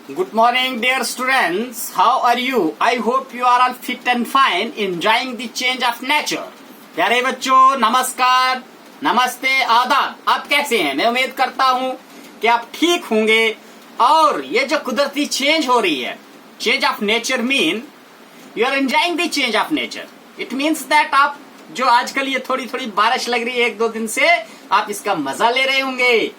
Good morning, dear students. How are you? I hope you are all fit and fine, enjoying the change of nature. प्यारे बच्चों, नमस्कार, नमस्ते, आदाब। आप कैसे हैं? मैं उम्मीद करता हूँ कि आप ठीक होंगे। और ये जो कुदरती चेंज हो रही है, change of nature mean you are enjoying the change of nature. It means that आप जो आजकल ये थोड़ी थोड़ी बारिश लग रही है 1-2 दिन से, आप इसका मजा ले रहे होंगे।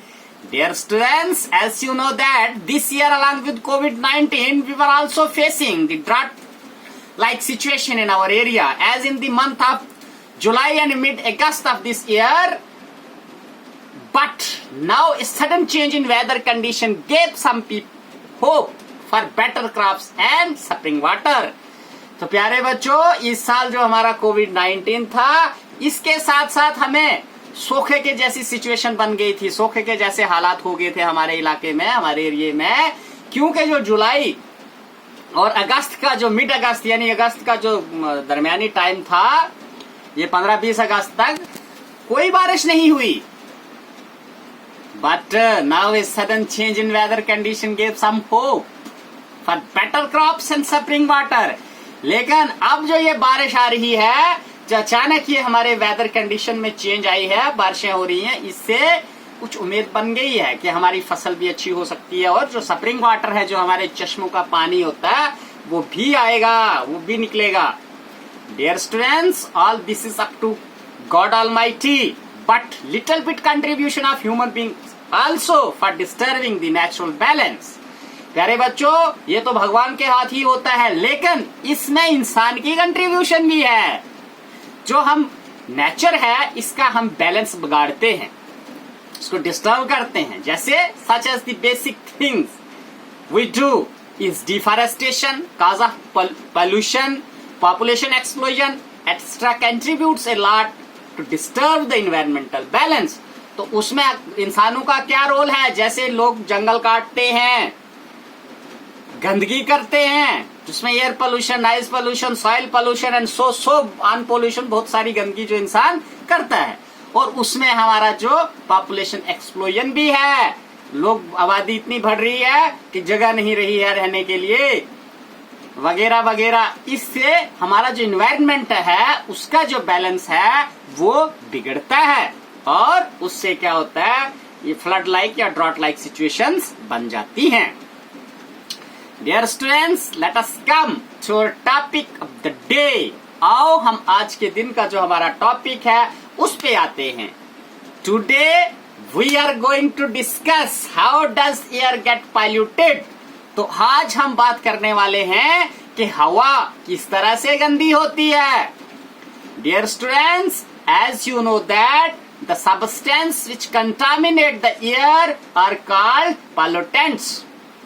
Dear students, as you know that this year along with COVID-19, we were also facing the drought-like situation in our area. As in the month of July and mid-August of this year, but now a sudden change in weather condition gave some people hope for better crops and spring water. तो प्यारे बच्चों, इस साल जो हमारा COVID-19 था, इसके साथ साथ हमें सोखे के जैसी सिचुएशन बन गई थी। सोखे के जैसे हालात हो गए थे हमारे इलाके में, हमारे एरिया में, क्योंकि जो जुलाई और अगस्त का जो मिड अगस्त यानी अगस्त का जो दरमियानी टाइम था, ये 15-20 अगस्त तक कोई बारिश नहीं हुई। But now a sudden change in weather condition gave some hope for better crops and spring water. लेकिन अब जो ये बारिश आ रही है, जो अचानक ये हमारे वेदर कंडीशन में चेंज आई है, बारिशें हो रही हैं, इससे कुछ उम्मीद बन गई है कि हमारी फसल भी अच्छी हो सकती है और जो स्प्रिंग वाटर है, जो हमारे चश्मों का पानी होता है, वो भी आएगा, वो भी निकलेगा। Dear students, all this is up to God almighty, but little bit contribution of human beings also for disturbing the natural balance. प्यारे बच्चों, ये तो भगवान के हाथ ही होता है, लेकिन इसमें इंसान की कंट्रीब्यूशन भी है। जो हम नेचर है, इसका हम बैलेंस बिगाड़ते हैं, इसको डिस्टर्ब करते हैं। जैसे such as the basic things we do is deforestation, cause of pollution, population explosion extra contributes a lot to disturb the environmental balance. तो उसमें इंसानों का क्या रोल है? जैसे लोग जंगल काटते हैं, गंदगी करते हैं, जिसमें air pollution, noise pollution, soil pollution and so on pollution, बहुत सारी गंदगी जो इंसान करता है। और उसमें हमारा जो पॉपुलेशन एक्सप्लोजन भी है, लोग आबादी इतनी बढ़ रही है कि जगह नहीं रही है रहने के लिए, वगैरह वगैरह। इससे हमारा जो इन्वायरमेंट है, उसका जो बैलेंस है, वो बिगड़ता है और उससे क्या होता है, ये फ्लड लाइक या ड्रॉट लाइक सिचुएशंस बन जाती हैं। Dear students, let us come to our topic of the day. आओ हम आज के दिन का जो हमारा टॉपिक है उस पे आते हैं। Today we are going to discuss how does air get polluted. तो आज हम बात करने वाले हैं कि हवा किस तरह से गंदी होती है। Dear students, as you know that the substance which contaminate the air are called pollutants.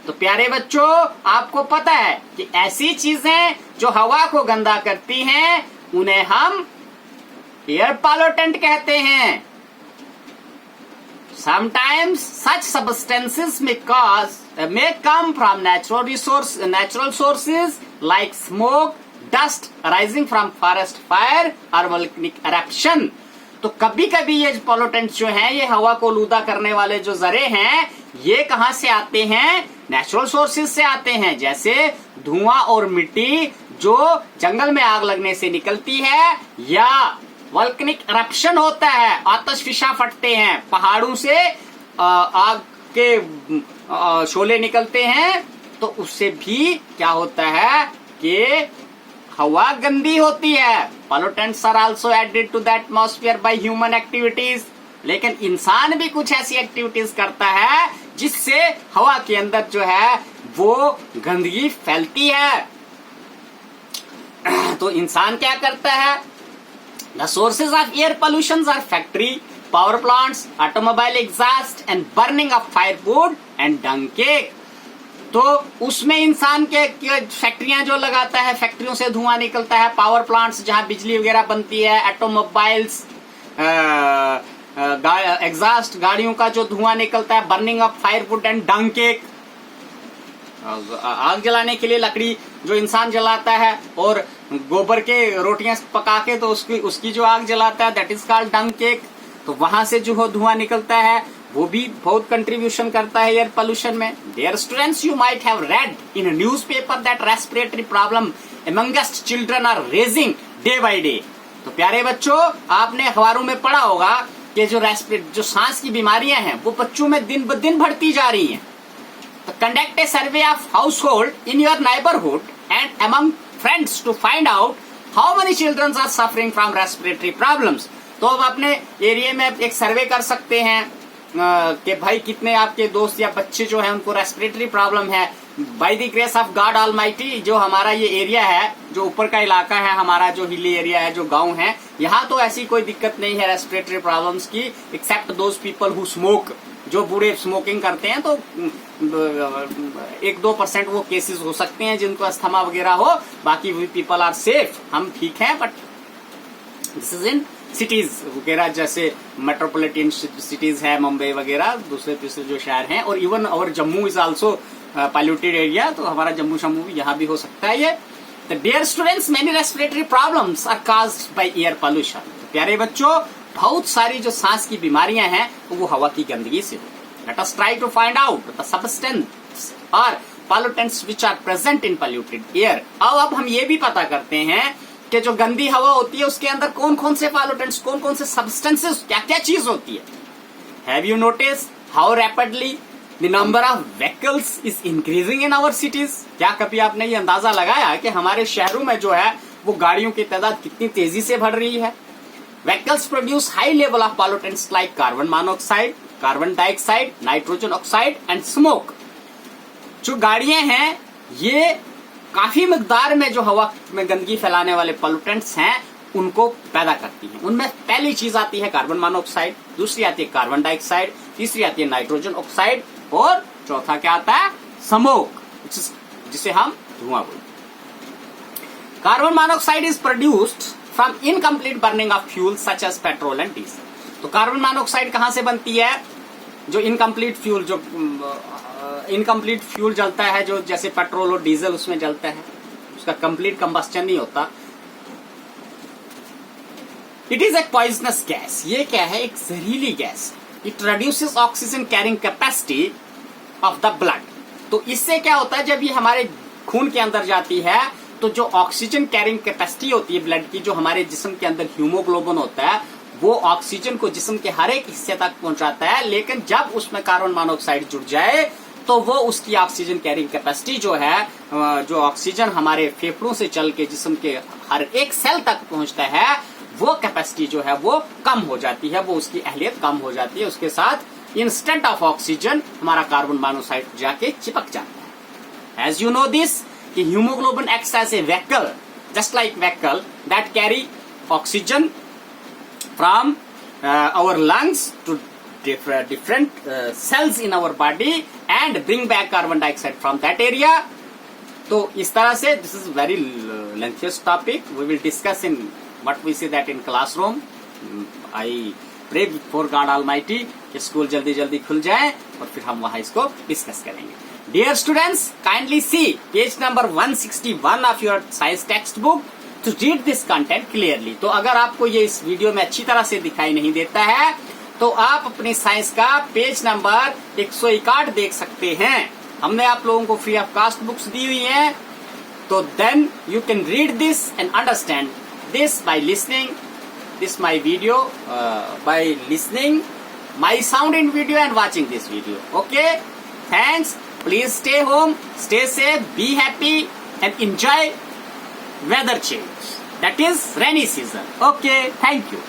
तो प्यारे बच्चों, आपको पता है कि ऐसी चीजें जो हवा को गंदा करती हैं, उन्हें हम एयर पॉल्यूटेंट कहते हैं। Sometimes such substances may come from natural sources like smoke, dust arising from forest fire or volcanic eruption. तो कभी कभी ये पॉल्यूटेंट्स जो हैं, ये हवा को लूदा करने वाले जो जरे हैं, ये कहां से आते हैं? नेचुरल सोर्सेज से आते हैं। जैसे धुआं और मिट्टी जो जंगल में आग लगने से निकलती है, या वोल्केनिक इरप्शन होता है, आतशफिशा फटते हैं, पहाड़ों से आग के शोले निकलते हैं, तो उससे भी क्या होता है कि हवा गंदी होती है। Pollutants are also added to the atmosphere by human activities. लेकिन इंसान भी कुछ ऐसी एक्टिविटीज करता है जिससे हवा के अंदर जो है वो गंदगी फैलती है। तो इंसान क्या करता है? The sources of air pollution are factory, power plants, automobile exhaust and burning of firewood and dung cake. तो उसमें इंसान के फैक्ट्रियां जो लगाता है, फैक्ट्रियों से धुआं निकलता है, पावर प्लांट्स जहां बिजली वगैरह बनती है, ऑटोमोबाइल्स, एग्जॉस्ट गाड़ियों का जो धुआं निकलता है, burning of firewood and dung cake, आग जलाने के लिए लकड़ी जो इंसान जलाता है, और गोबर के रोटियां पका के तो उसकी जो आग जलाता है, that is called dung cake. तो वहां से जो धुआं निकलता है, वो भी बहुत कंट्रीब्यूशन करता है एयर पोल्यूशन में। Dear students, you might have read in a newspaper that respiratory problem amongst children are raising day by day. तो प्यारे बच्चों, आपने अखबारों में पढ़ा होगा कि जो सांस की बीमारियां हैं वो बच्चों में दिन ब दिन बढ़ती जा रही हैं। तो conduct a survey of household in your neighbourhood and among friends to find out how many children are suffering from respiratory problems. तो अब अपने एरिया में एक सर्वे कर सकते हैं कि भाई कितने आपके दोस्त या बच्चे जो हैं उनको रेस्पिरेटरी प्रॉब्लम है। By the grace of God almighty, जो हमारा ये एरिया है, जो ऊपर का इलाका है हमारा, जो हिली एरिया है, जो गांव है, यहाँ तो ऐसी कोई दिक्कत नहीं है रेस्पिरेटरी प्रॉब्लम्स की, except those people who smoke. जो बूढ़े स्मोकिंग करते हैं तो 1-2% वो केसेस हो सकते हैं जिनको अस्थमा वगैरह हो, बाकी वी पीपल आर सेफ, हम ठीक हैं। But this is in cities वगैरह, जैसे मेट्रोपॉलिटन सिटीज है, मुंबई वगैरह, दूसरे तीसरे जो शहर हैं, और इवन और Jammu is also polluted area, तो हमारा जम्मू शम्मू भी यहाँ भी हो सकता है ये। तो dear students, many respiratory problems are caused by air pollution. प्यारे बच्चों, बहुत सारी जो सांस की बीमारियां हैं वो हवा की गंदगी से होती है। Let us try to find out the substance और pollutants which are present in polluted air। अब हम ये भी पता करते हैं कि जो गंदी हवा होती है उसके अंदर कौन कौन से pollutants, कौन कौन से substances, क्या क्या चीज होती है। Have you noticed how rapidly the number of vehicles is increasing in our cities? क्या कभी आपने ये अंदाजा लगाया कि हमारे शहरों में जो है वो गाड़ियों की तादाद कितनी तेजी से बढ़ रही है। Vehicles produce high level of pollutants like carbon monoxide, carbon dioxide, nitrogen oxide and smoke। जो गाड़ियां हैं ये काफी मिकदार में जो हवा में गंदगी फैलाने वाले पोल्यूटेंट्स हैं उनको पैदा करती हैं। उनमें पहली चीज आती है कार्बन मोनोऑक्साइड, दूसरी आती है कार्बन डाइऑक्साइड, तीसरी आती है नाइट्रोजन ऑक्साइड, और चौथा क्या आता है, स्मोक, जिसे हम धुआं बोलते हैं। Carbon monoxide is produced from incomplete burning of fuel such as petrol and diesel. तो कार्बन मोनोऑक्साइड कहां से बनती है? जो इनकम्प्लीट फ्यूल, जो इनकम्प्लीट फ्यूल जलता है, जो जैसे पेट्रोल और डीजल उसमें जलता है, उसका कंप्लीट कंबस्टन नहीं होता। It is a poisonous gas. ये क्या है? एक जहरीली gas. It reduces oxygen carrying capacity of the blood. तो इससे क्या होता है, जब ये हमारे खून के अंदर जाती है तो जो ऑक्सीजन कैरिंग कैपेसिटी होती है ब्लड की, जो हमारे जिस्म के अंदर हीमोग्लोबिन होता है, वो ऑक्सीजन को जिस्म के हर एक हिस्से तक पहुंचाता है। लेकिन जब उसमें कार्बन मोनोऑक्साइड जुड़ जाए तो वो उसकी ऑक्सीजन कैरिंग कैपेसिटी जो है, जो ऑक्सीजन हमारे फेफड़ों से चल के जिस्म के हर एक सेल तक पहुंचता है, वो कैपेसिटी जो है वो कम हो जाती है, वो उसकी अहलियत कम हो जाती है। उसके साथ इंस्टेंट ऑफ ऑक्सीजन हमारा कार्बन मोनोऑक्साइड जाके चिपक जाता है। एज यू नो दिस कि haemoglobin acts as a vehicle, just like vehicle that carry oxygen from our lungs to different cells in our body and bring back carbon dioxide from that area। तो इस तरह से this is very lengthiest topic, we will discuss in what we say that in classroom। I pray for God Almighty कि school जल्दी जल्दी खुल जाए और फिर हम वहां इसको डिस्कस करेंगे। Dear students, kindly see page number 161 of your science textbook to read this content clearly। तो अगर आपको ये इस वीडियो में अच्छी तरह से दिखाई नहीं देता है तो आप अपनी साइंस का पेज नंबर 161 देख सकते हैं। हमने आप लोगों को फ्री ऑफ कॉस्ट बुक्स दी हुई हैं, तो then you can read this and understand this by listening this my video, by listening my sound in video and watching this video. Okay, thanks. Please stay home, stay safe, be happy and enjoy weather change. That is rainy season. Okay, thank you.